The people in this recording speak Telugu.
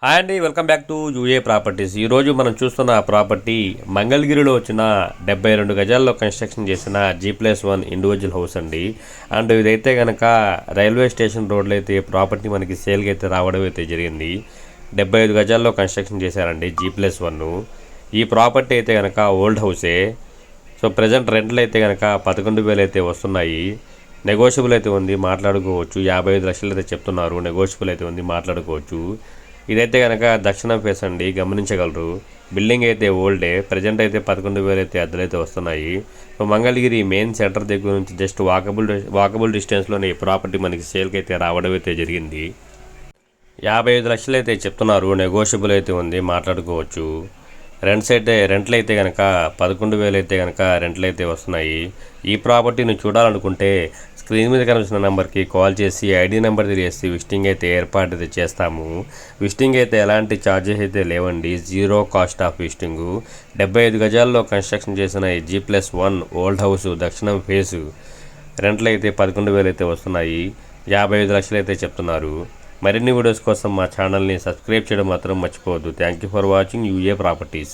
హాయ్ అండి, welcome back to UA properties. ఈరోజు మనం చూస్తున్న ప్రాపర్టీ మంగళగిరిలో వచ్చిన 72 గజాల్లో కన్స్ట్రక్షన్ చేసిన G+1 ఇండివిజువల్ హౌస్ అండి. అండ్ ఇదైతే కనుక రైల్వే స్టేషన్ రోడ్లో అయితే ప్రాపర్టీ మనకి సేల్కి అయితే రావడం అయితే జరిగింది. 75 గజాల్లో కన్స్ట్రక్షన్ చేశారండి G+1. ఈ ప్రాపర్టీ అయితే కనుక ఓల్డ్ హౌసే. సో ప్రజెంట్ రెంట్లు అయితే కనుక 11,000 అయితే వస్తున్నాయి. నెగోషియబుల్ అయితే ఉంది, మాట్లాడుకోవచ్చు. 55 లక్షలు అయితే చెప్తున్నారు, నెగోషియబుల్ అయితే ఉంది, మాట్లాడుకోవచ్చు. ఇదైతే కనుక దక్షిణం ఫేస్ అండి, గమనించగలరు. బిల్డింగ్ అయితే ఓల్డే. ప్రజెంట్ అయితే 11,000 అయితే అద్దెలైతే వస్తున్నాయి. సో మంగళగిరి మెయిన్ సెంటర్ దగ్గర నుంచి జస్ట్ వాకబుల్ డిస్టెన్స్లోనే ఈ ప్రాపర్టీ మనకి సేల్కి అయితే రావడం అయితే జరిగింది. 55 లక్షలు అయితే చెప్తున్నారు, నెగోషియబుల్ అయితే ఉంది, మాట్లాడుకోవచ్చు. రెంట్లు అయితే కనుక 11,000 అయితే కనుక రెంట్లు అయితే వస్తున్నాయి. ఈ ప్రాపర్టీని చూడాలనుకుంటే స్క్రీన్ మీద కనిపిస్తున్న నెంబర్కి కాల్ చేసి ఐడి నెంబర్ తెలియజేసి విజిటింగ్ అయితే ఏర్పాటు అయితే చేస్తాము. విజిటింగ్ అయితే ఎలాంటి ఛార్జెస్ అయితే లేవండి, జీరో కాస్ట్ ఆఫ్ విజిటింగ్. 75 గజాల్లో కన్స్ట్రక్షన్ చేసిన ఈ G+1 ఓల్డ్ హౌస్ దక్షిణం ఫేసు రెంట్లు అయితే 11,000 అయితే వస్తున్నాయి. 55 లక్షలు అయితే చెప్తున్నారు. మరిన్ని వీడియోస్ కోసం మా ఛానల్ని సబ్స్క్రైబ్ చేయడం మాత్రం మర్చిపోవద్దు. Thank you for watching UA properties.